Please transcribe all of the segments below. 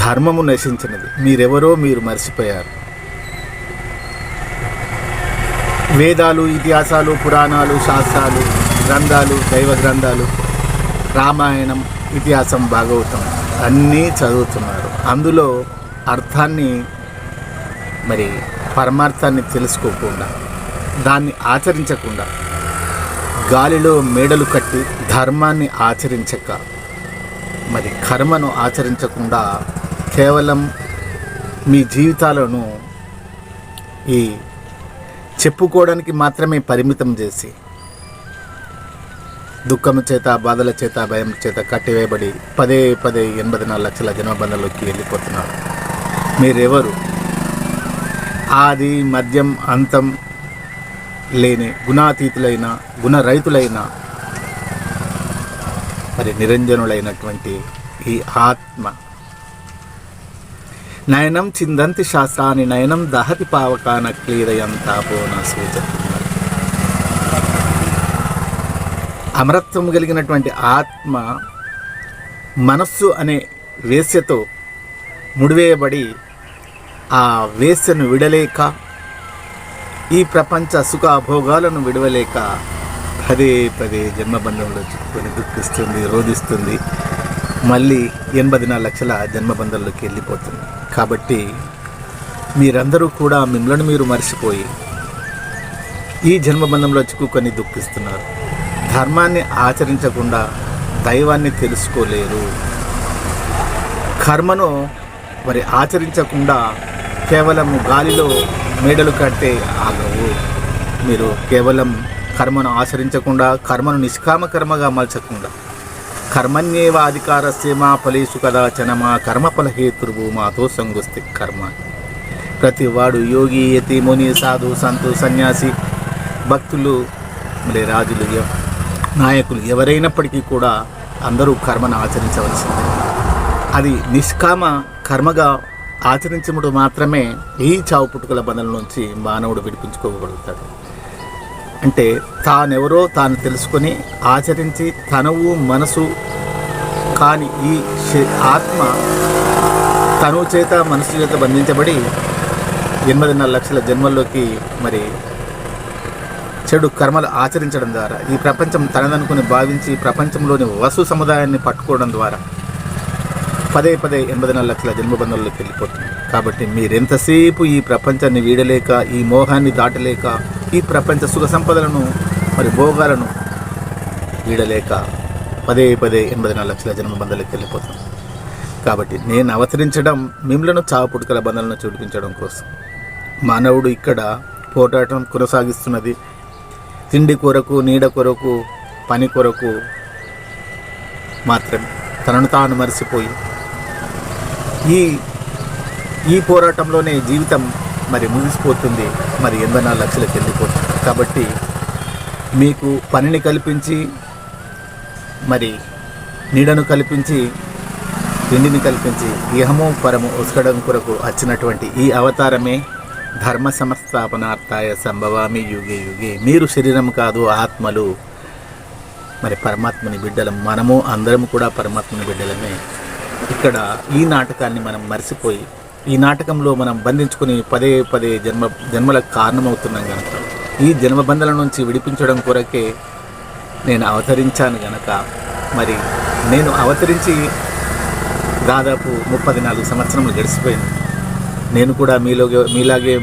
ధర్మము నశించినది. మీరెవరో మీరు మర్చిపోయారు. వేదాలు, ఇతిహాసాలు, పురాణాలు, శాస్త్రాలు, గ్రంథాలు, దైవ గ్రంథాలు, రామాయణం, ఇతిహాసం, భాగవతం అన్నీ చదువుతున్నారు. అందులో అర్థాన్ని మరి పరమార్థాన్ని తెలుసుకోకుండా, దాన్ని ఆచరించకుండా, గాలిలో మేడలు కట్టి ధర్మాన్ని ఆచరించక, మరి కర్మను ఆచరించకుండా కేవలం మీ జీవితాలను ఈ చెప్పుకోవడానికి మాత్రమే పరిమితం చేసి దుఃఖము చేత, బాధల చేత, భయం చేత కట్టివేయబడి పదే 84 లక్షల జన్మబంధంలోకి వెళ్ళిపోతున్నారు. మీరెవరు? ఆది మధ్యం అంతం లేని గుణాతీతులైన, గుణరహితులైన, మరి నిరంజనులైనటువంటి ఈ ఆత్మ. నయనం చిందంతి శాస్త్రాన్ని నయనం దహతి పావకాన క్లీదయంతాపోన సూచన. అమరత్వం కలిగినటువంటి ఆత్మ మనస్సు అనే వేశ్యతో ముడివేయబడి ఆ వేశ్యను విడలేక, ఈ ప్రపంచ సుఖభోగాలను విడవలేక పదే జన్మబంధంలో చిక్కుకొని దుఃఖిస్తుంది, రోధిస్తుంది. మళ్ళీ 84 లక్షల జన్మబంధంలోకి వెళ్ళిపోతుంది. కాబట్టి మీరందరూ కూడా మిమ్మల్ని మీరు మర్చిపోయి ఈ జన్మబంధంలో చిక్కుకొని దుఃఖిస్తున్నారు. ధర్మాన్ని ఆచరించకుండా దైవాన్ని తెలుసుకోలేరు. కర్మను మరి ఆచరించకుండా కేవలం గాలిలో మేడలు కట్టే ఆగవు. మీరు కేవలం కర్మను ఆచరించకుండా, కర్మను నిష్కామ కర్మగా మలచకుండా, కర్మణ్యేవ అధికారస్య మా ఫలేషు కదాచన మా కర్మఫల హేతుర్భూ మాతో సంగుస్తి కర్మ. ప్రతి వాడు యోగి, యతి, ముని, సాధు, సంతు, సన్యాసి, భక్తులు, మరి రాజులు, నాయకులు ఎవరైనప్పటికీ కూడా అందరూ కర్మను ఆచరించవలసిందే. అది నిష్కామ కర్మగా ఆచరించముడు మాత్రమే ఈ చావు పుట్టుకల బంధం నుంచి మానవుడు విడిపించుకోగలుగుతాడు. అంటే తానెవరో తాను తెలుసుకొని ఆచరించి తనువు మనసు కాని ఈ ఆత్మ తనువు చేత, మనసు చేత బంధించబడి 84 లక్షల జన్మల్లోకి మరి చెడు కర్మలు ఆచరించడం ద్వారా, ఈ ప్రపంచం తనదనుకుని భావించి ప్రపంచంలోని వసు సముదాయాన్ని పట్టుకోవడం ద్వారా పదే 84 లక్షల జన్మబంధంలోకి వెళ్ళిపోతుంది. కాబట్టి మీరెంతసేపు ఈ ప్రపంచాన్ని వీడలేక, ఈ మోహాన్ని దాటలేక, ఈ ప్రపంచ సుఖ సంపదలను మరి భోగాలను వీడలేక పదే 84 లక్షల జన్మబంధంలోకి వెళ్ళిపోతుంది. కాబట్టి నేను అవతరించడం మిమ్మలను చావు పుట్టుకల బంధాలను చూపించడం కోసం. మానవుడు ఇక్కడ పోరాటం కొనసాగిస్తున్నది తిండి కొరకు, నీడ కొరకు, పని కొరకు మాత్రమే. తనను తాను మరిసిపోయి ఈ పోరాటంలోనే జీవితం మరి ముగిసిపోతుంది. మరి 84 లక్షలకు వెళ్ళిపోతుంది. కాబట్టి మీకు పనిని కల్పించి, మరి నీడను కల్పించి, తిండిని కల్పించి, ఇహము పరము ఉస్కడం కొరకు వచ్చినటువంటి ఈ అవతారమే ధర్మ సంస్థాపనార్థాయ సంభవామి యుగే యుగే. మీరు శరీరం కాదు, ఆత్మలు, మరి పరమాత్మని బిడ్డలం. మనము అందరము కూడా పరమాత్మని బిడ్డలమే. ఇక్కడ ఈ నాటకాన్ని మనం మర్చిపోయి, ఈ నాటకంలో మనం బంధించుకుని పదే జన్మలకు కారణమవుతున్నాం కనుక, ఈ జన్మబంధాల నుంచి విడిపించడం కొరకే నేను అవతరించాను గనక, మరి నేను అవతరించి దాదాపు 34 సంవత్సరములు గడిచిపోయింది. నేను కూడా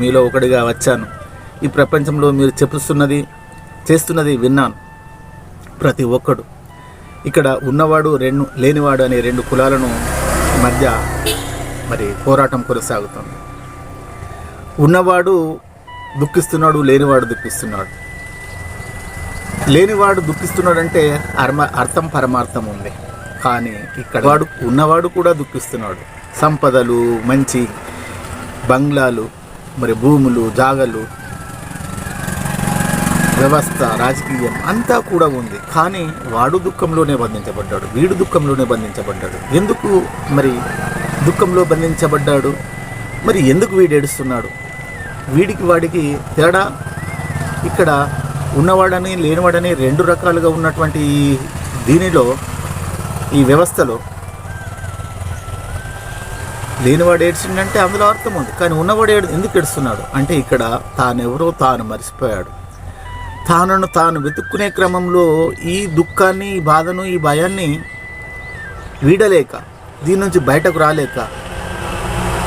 మీలో ఒకటిగా వచ్చాను. ఈ ప్రపంచంలో మీరు చెప్పుస్తున్నది, చేస్తున్నది విన్నాను. ప్రతి ఒక్కడు ఇక్కడ ఉన్నవాడు, లేనివాడు అనే 2 కులాలను మధ్య మరి పోరాటం కొనసాగుతుంది. ఉన్నవాడు దుఃఖిస్తున్నాడు, లేనివాడు దుఃఖిస్తున్నాడు. లేనివాడు దుఃఖిస్తున్నాడంటే అర్థం పరమార్థం ఉంది. కానీ ఇక్కడ ఉన్నవాడు కూడా దుఃఖిస్తున్నాడు. సంపదలు, మంచి బంగ్లాలు, మరి భూములు, జాగలు, వ్యవస్థ, రాజకీయం అంతా కూడా ఉంది. కానీ వాడు దుఃఖంలోనే బంధించబడ్డాడు, వీడు దుఃఖంలోనే బంధించబడ్డాడు. ఎందుకు మరి దుఃఖంలో బంధించబడ్డాడు? మరి ఎందుకు వీడు ఏడుస్తున్నాడు? వీడికి వాడికి తేడా ఇక్కడ ఉన్నవాడని లేనివాడని 2 రకాలుగా ఉన్నటువంటి దీనిలో, ఈ వ్యవస్థలో లేనివాడు ఏడ్చిందంటే అందులో అర్థం ఉంది. కానీ ఉన్నవాడు ఎందుకు ఏడుస్తున్నాడు అంటే ఇక్కడ తానెవరో తాను మర్చిపోయాడు. తానను తాను వెతుక్కునే క్రమంలో ఈ దుఃఖాన్ని, ఈ బాధను, ఈ భయాన్ని వీడలేక, దీని నుంచి బయటకు రాలేక,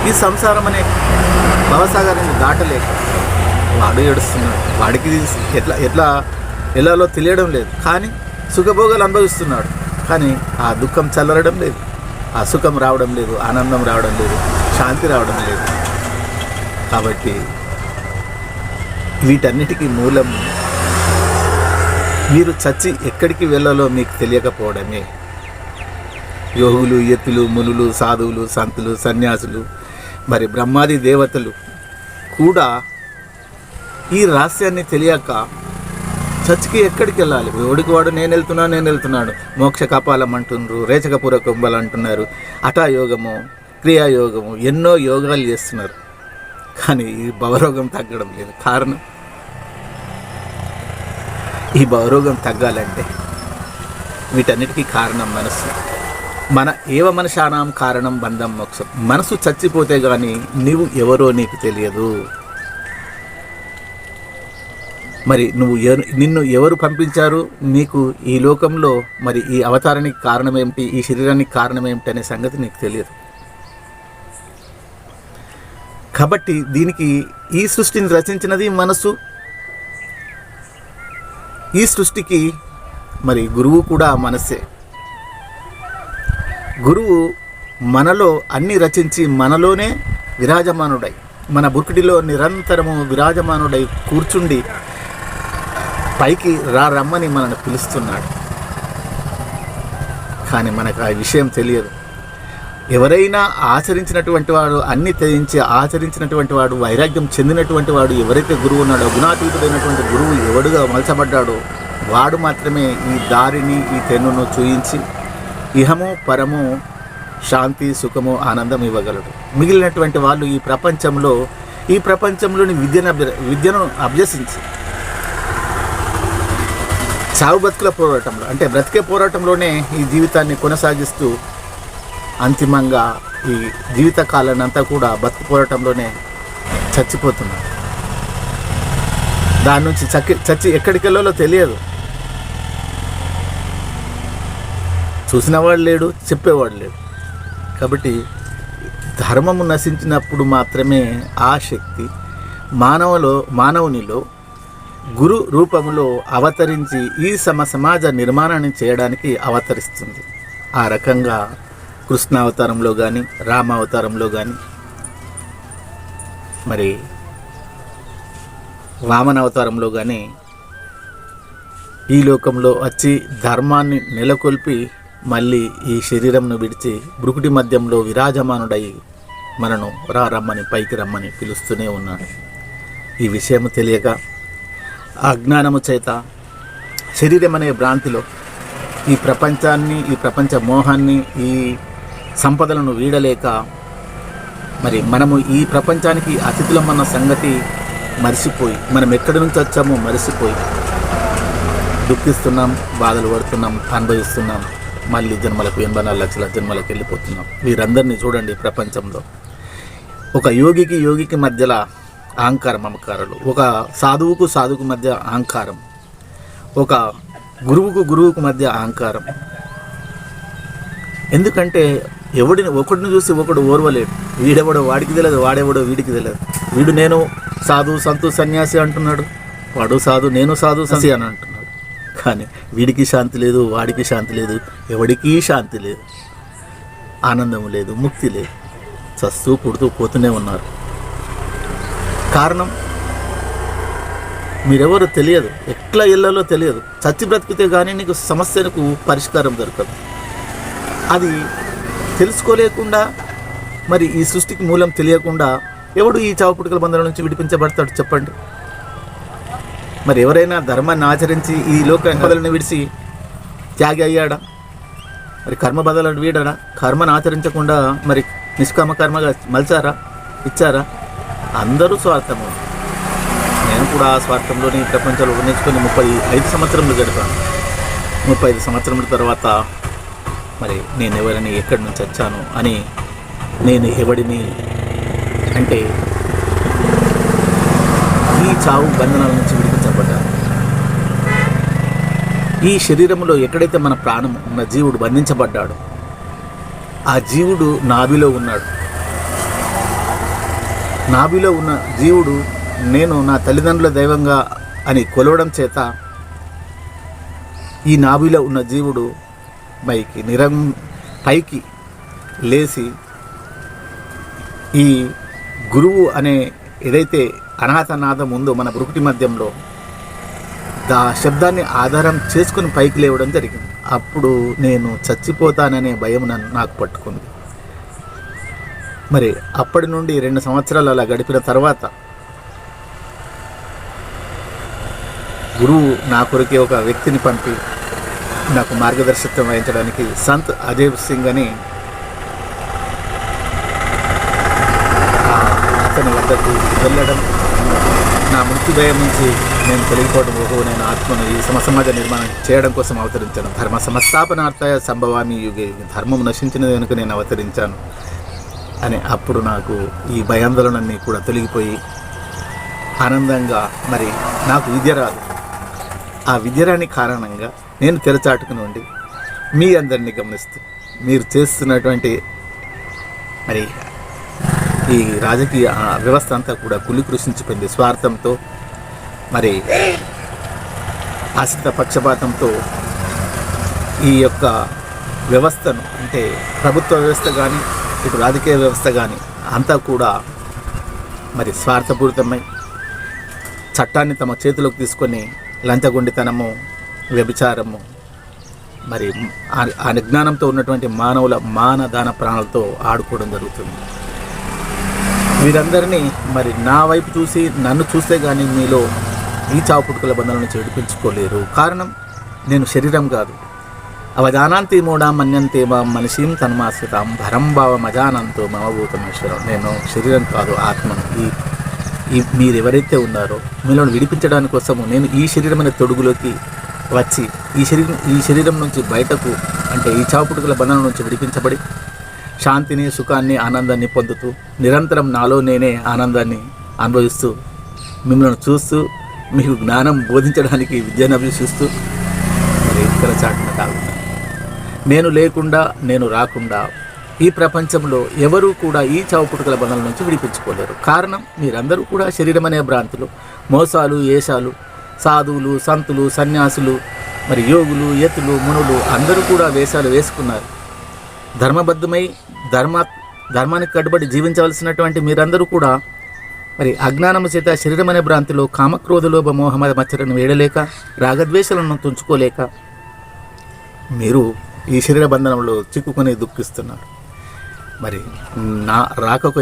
ఈ సంసారం అనే భవసాగరాన్ని దాటలేక వాడు ఏడుస్తున్నాడు. వాడికి ఎలాలో తెలియడం లేదు, కానీ సుఖభోగాలు అనుభవిస్తున్నాడు. కానీ ఆ దుఃఖం చల్లరడం లేదు, ఆ సుఖం రావడం లేదు, ఆనందం రావడం లేదు, శాంతి రావడం లేదు. కాబట్టి వీటన్నిటికీ మూలం మీరు చచ్చి ఎక్కడికి వెళ్ళాలో మీకు తెలియకపోవడమే. యోగులు, యతులు, మునులు, సాధువులు, సంతులు, సన్యాసులు, మరి బ్రహ్మాది దేవతలు కూడా ఈ రహస్యాన్ని తెలియక చచ్చికి ఎక్కడికి వెళ్ళాలి, ఎవడికి వాడు నేను వెళ్తున్నాడు, మోక్ష కపాలం అంటున్నారు, రేచకపుర కుంభలు అంటున్నారు, హఠయోగము, క్రియాయోగము, ఎన్నో యోగాలు చేస్తున్నారు. కానీ ఈ భవరోగం తగ్గడం లేదు. కారణం, ఈ భవరోగం తగ్గాలంటే వీటన్నిటికీ కారణం మనసు. ఏవ మనుషానాం కారణం బంధం మోక్షం. మనసు చచ్చిపోతే కానీ నీవు ఎవరో నీకు తెలియదు. మరి నిన్ను ఎవరు పంపించారు నీకు ఈ లోకంలో, మరి ఈ అవతారానికి కారణం ఏమిటి, ఈ శరీరానికి కారణం ఏమిటి అనే సంగతి నీకు తెలియదు. కాబట్టి దీనికి ఈ సృష్టిని రచించినది మనసు. ఈ సృష్టికి మరి గురువు కూడా మనసే. గురువు మనలో అన్ని రచించి మనలోనే విరాజమానుడై, మన బుర్కిడిలో నిరంతరము విరాజమానుడై కూర్చుండి పైకి రమ్మని మనల్ని పిలుస్తున్నాడు. కానీ మనకు ఆ విషయం తెలియదు. ఎవరైనా ఆచరించినటువంటి వాడు, అన్ని త్యజించి ఆచరించినటువంటి వాడు, వైరాగ్యం చెందినటువంటి వాడు, ఎవరైతే గురువు ఉన్నాడో, గుణాతీతుడైనటువంటి గురువు ఎవడుగా మలచబడ్డాడో వాడు మాత్రమే ఈ దారిని, ఈ తెన్నును చూయించి ఇహము పరము శాంతి, సుఖము, ఆనందం ఇవ్వగలడు. మిగిలినటువంటి వాళ్ళు ఈ ప్రపంచంలోని విద్యను అభ్యసించి చావు బతుకుల పోరాటంలో, అంటే బ్రతికే పోరాటంలోనే ఈ జీవితాన్ని కొనసాగిస్తూ అంతిమంగా ఈ జీవిత కాలాన్ని అంతా కూడా బతుకు పోరాటంలోనే చచ్చిపోతున్నారు. దాని నుంచి చచ్చి ఎక్కడికి వెళ్ళాలో తెలియదు. చూసినవాడు లేడు, చెప్పేవాడు లేడు. కాబట్టి ధర్మము నశించినప్పుడు మాత్రమే ఆ శక్తి మానవునిలో గురు రూపంలో అవతరించి ఈ సమాజ నిర్మాణాన్ని చేయడానికి అవతరిస్తుంది. ఆ రకంగా కృష్ణ అవతారంలో కానీ, రామ అవతారంలో కానీ, మరి వామన అవతారంలో కానీ ఈ లోకంలో వచ్చి ధర్మాన్ని నెలకొల్పి మళ్ళీ ఈ శరీరంను విడిచి బ్రుకుటి మధ్యంలో విరాజమానుడై మనను రమ్మని, పైకి రమ్మని పిలుస్తూనే ఉన్నాడు. ఈ విషయము తెలియక అజ్ఞానము చేత శరీరం అనే భ్రాంతిలో ఈ ప్రపంచాన్ని, ఈ ప్రపంచ మోహాన్ని, ఈ సంపదలను వీడలేక మరి మనము ఈ ప్రపంచానికి అతిథులమన్న సంగతి మరిసిపోయి, మనం ఎక్కడి నుంచి వచ్చామో మరిసిపోయి దుఃఖిస్తున్నాం, బాధలు పడుతున్నాం, అనుభవిస్తున్నాం. మళ్ళీ జన్మలకు 84 లక్షల జన్మలకు వెళ్ళిపోతున్నాం. వీరందరినీ చూడండి. ప్రపంచంలో ఒక యోగికి మధ్యలో అహంకారం, మమకారాలు, ఒక సాధువుకు మధ్య అహంకారం, ఒక గురువుకు మధ్య అహంకారం. ఎందుకంటే ఒకడిని చూసి ఒకడు ఓర్వలేడు. వీడెవడో వాడికి తెలియదు, వాడెవడో వీడికి తెలియదు. వీడు నేను సాధు, సంతు, సన్యాసి అంటున్నాడు, వాడు సాధు, నేను సాధు, సన్యాసి అని అంటున్నాడు. కానీ వీడికి శాంతి లేదు, వాడికి శాంతి లేదు, ఎవడికి శాంతి లేదు, ఆనందం లేదు, ముక్తి లేదు. చస్తూ పుడుతూ పోతూనే ఉన్నారు. కారణం మీరెవరో తెలియదు, ఎట్లా ఇళ్లలో తెలియదు. చచ్చి బ్రతికితే కానీ నీకు సమస్యలకు పరిష్కారం దొరకదు. అది తెలుసుకోలేకుండా, మరి ఈ సృష్టికి మూలం తెలియకుండా ఎవడు ఈ చావు పుట్టుకల బంధం నుంచి విడిపించబడతాడు చెప్పండి? మరి ఎవరైనా ధర్మాన్ని ఆచరించి ఈ లోక బదులను విడిచి త్యాగి అయ్యాడా? మరి కర్మ బదులను వీడాడా? కర్మను ఆచరించకుండా మరి నిష్కామ కర్మగా మలిచారా, ఇచ్చారా? అందరూ స్వార్థము. నేను కూడా ఆ స్వార్థంలోని ప్రపంచంలో నేర్చుకొని 35 సంవత్సరములు గడిపాను. 35 సంవత్సరముల తర్వాత మరి నేను ఎవరిని ఎక్కడి నుంచి వచ్చాను అని నేను ఎవడిని అంటే ఈ చావు బంధనాల నుంచి విడిపించబడ్డాను. ఈ శరీరంలో ఎక్కడైతే మన ప్రాణం ఉన్న జీవుడు బంధించబడ్డాడో ఆ జీవుడు నాభిలో ఉన్నాడు. నాభిలో ఉన్న జీవుడు నేను నా తల్లిదండ్రుల దైవంగా అని కొలవడం చేత ఈ నాభిలో ఉన్న జీవుడు పైకి లేచి ఈ గురువు అనే ఏదైతే అనాథనాదం ఉందో మన బ్రుకుటి మధ్యంలో ఆ శబ్దాన్ని ఆధారం చేసుకుని పైకి లేవడం జరిగింది. అప్పుడు నేను చచ్చిపోతాననే భయం నాకు పట్టుకుంది. మరి అప్పటి నుండి 2 సంవత్సరాలు అలా గడిపిన తర్వాత గురువు నా కొరకే ఒక వ్యక్తిని పంపి నాకు మార్గదర్శకత్వం వహించడానికి సంత్ అజయ్ సింగ్ అని అతని వద్దకు వెళ్ళడం, నా మృత్యుభయం నుంచి నేను తొలగిపోవడం, నేను ఆత్మను ఈ సమాజ నిర్మాణం చేయడం కోసం అవతరించాను. ధర్మ సంస్థాపనార్థాయ సంభవామి యుగే, ధర్మం నశించినది కనుక నేను అవతరించాను అని అప్పుడు నాకు ఈ భయాందోళనన్నీ కూడా తొలగిపోయి ఆనందంగా మరి నాకు విద్య రాదు. ఆ విద్య రాని కారణంగా నేను తెరచాటుకు నుండి మీ అందరినీ గమనిస్తూ మీరు చేస్తున్నటువంటి మరి ఈ రాజకీయ వ్యవస్థ అంతా కూడా కులి కృషించిపోయింది. స్వార్థంతో మరి ఆశ్రిత పక్షపాతంతో ఈ యొక్క వ్యవస్థను అంటే ప్రభుత్వ వ్యవస్థ కానీ ఇటు రాజకీయ వ్యవస్థ కానీ అంతా కూడా మరి స్వార్థపూరితమై చట్టాన్ని తమ చేతిలోకి తీసుకొని లంచగొండితనము, వ్యభిచారము, మరి ఆ అజ్ఞానంతో ఉన్నటువంటి మానవుల మానదాన ప్రాణాలతో ఆడుకోవడం జరుగుతుంది. వీరందరినీ మరి నా వైపు చూసి నన్ను చూస్తే కానీ మీలో ఈ చావు పుట్టుకల బంధాల నుంచి విడిపించుకోలేరు. కారణం నేను శరీరం కాదు. అవజానాంతి మూఢా మన్యంతే మా మనిషిం తన్మాశ్రితాం భరం భావ మజానంతో మమభూతమేశ్వరం. నేను శరీరం కాదు, ఆత్మను. ఈ మీరు ఎవరైతే ఉన్నారో మీలో విడిపించడానికి కోసము నేను ఈ శరీరమైన తొడుగులోకి వచ్చి ఈ శరీరం నుంచి బయటకు అంటే ఈ చావు పుట్టుకల బంధనం నుంచి విడిపించబడి శాంతిని, సుఖాన్ని, ఆనందాన్ని పొందుతూ నిరంతరం నాలో నేనే ఆనందాన్ని అనుభవిస్తూ మిమ్మల్ని చూస్తూ మీకు జ్ఞానం బోధించడానికి విద్యను అభ్యసిస్తూ మరి ఇక్కడ చాటున కాకుండా నేను లేకుండా నేను రాకుండా ఈ ప్రపంచంలో ఎవరూ కూడా ఈ చావు పుట్టుకల బంధాల నుంచి విడిపించుకోలేరు. కారణం మీరందరూ కూడా శరీరం అనే భ్రాంతులు, మోసాలు, ఏషాలు, సాధువులు, సంతులు, సన్యాసులు, మరి యోగులు, యతులు, మునులు అందరూ కూడా వేషాలు వేసుకున్నారు. ధర్మబద్ధమై ధర్మానికి కట్టుబడి జీవించవలసినటువంటి మీరందరూ కూడా మరి అజ్ఞానము చేత శరీరం అనే భ్రాంతిలో కామక్రోధలోభ మోహమద మచ్చరను వేడలేక రాగద్వేషాలను తుంచుకోలేక మీరు ఈ శరీర బంధనంలో చిక్కుకొని దుఃఖిస్తున్నారు. మరి నా రాకకు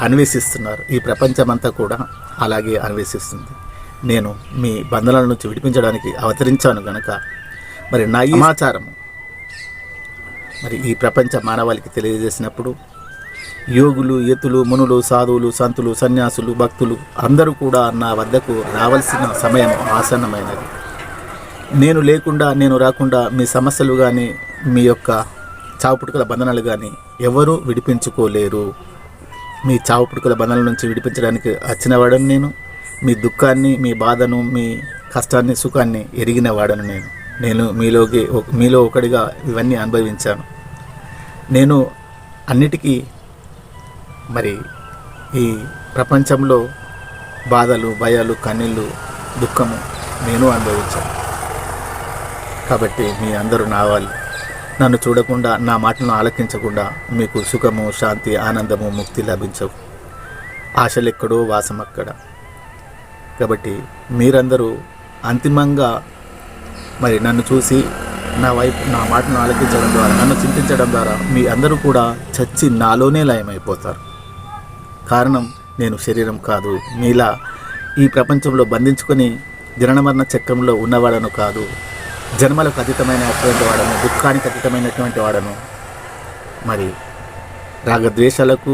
అన్వేషిస్తున్నారు. ఈ ప్రపంచమంతా కూడా అలాగే అన్వేషిస్తుంది. నేను మీ బంధనాల నుంచి విడిపించడానికి అవతరించాను గనక మరి నా ఈ సమాచారము మరి ఈ ప్రపంచ మానవాళికి తెలియజేసినప్పుడు యోగులు, యతులు, మునులు, సాధువులు, సంతులు, సన్యాసులు, భక్తులు అందరూ కూడా నా వద్దకు రావాల్సిన సమయం ఆసన్నమైనది. నేను లేకుండా నేను రాకుండా మీ సమస్యలు కానీ మీ యొక్క చావు పుట్టుకల బంధనాలు కానీ ఎవరూ విడిపించుకోలేరు. మీ చావు పుట్టుకల బంధనాల నుంచి విడిపించడానికి వచ్చిన వాడను నేను. మీ దుఃఖాన్ని, మీ బాధను, మీ కష్టాన్ని, సుఖాన్ని ఎరిగిన వాడను నేను మీలో ఒకడిగా ఇవన్నీ అనుభవించాను. నేను అన్నిటికీ మరి ఈ ప్రపంచంలో బాధలు, భయాలు, కన్నీళ్ళు, దుఃఖము నేను అనుభవించాను. కాబట్టి మీ అందరూ నా వాళ్ళు. నన్ను చూడకుండా, నా మాటలను ఆలకించకుండా మీకు సుఖము, శాంతి, ఆనందము, ముక్తి లభించవు. ఆశలెక్కడో వాసం అక్కడ. కాబట్టి మీరందరూ అంతిమంగా మరి నన్ను చూసి నా మాటను ఆలకించడం ద్వారా, నన్ను చింతించడం ద్వారా మీ అందరూ కూడా చచ్చి నాలోనే లయమైపోతారు. కారణం నేను శరీరం కాదు. మీలా ఈ ప్రపంచంలో బంధించుకొని జననమరణ చక్రంలో ఉన్నవాడను కాదు. జన్మలకు అతీతమైనటువంటి వాడను, దుఃఖానికి అతీతమైనటువంటి వాడను, మరి రాగద్వేషాలకు,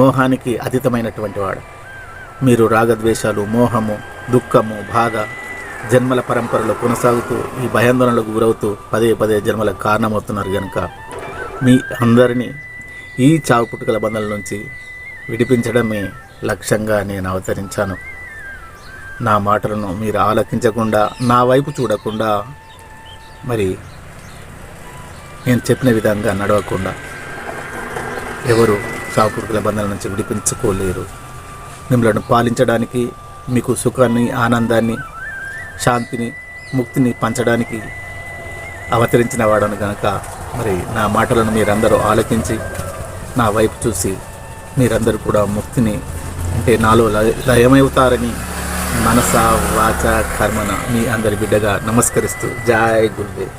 మోహానికి అతీతమైనటువంటి వాడు. మీరు రాగద్వేషాలు, మోహము, దుఃఖము, బాధ, జన్మల పరంపరలో కొనసాగుతూ ఈ భయాందోళనలకు గురవుతూ పదే పదే జన్మలకు కారణమవుతున్నారు కనుక మీ అందరినీ ఈ చావు పుట్టుకల బంధాల నుంచి విడిపించడమే లక్ష్యంగా నేను అవతరించాను. నా మాటలను మీరు ఆలకించకుండా, నా వైపు చూడకుండా, మరి నేను చెప్పిన విధంగా నడవకుండా ఎవరు చావు పుట్టుకల బంధాల నుంచి విడిపించుకోలేరు. మిమ్మల్ని పాలించడానికి, మీకు సుఖాన్ని, ఆనందాన్ని, శాంతిని, ముక్తిని పంచడానికి అవతరించిన వాడను కనుక మరి నా మాటలను మీరందరూ ఆలకించి నా వైపు చూసి మీరందరూ కూడా ముక్తిని అంటే నాలో లయమవుతారని మనస వాచ కర్మన మీ అందరి బిడ్డగా నమస్కరిస్తూ జై గురుదేవ్.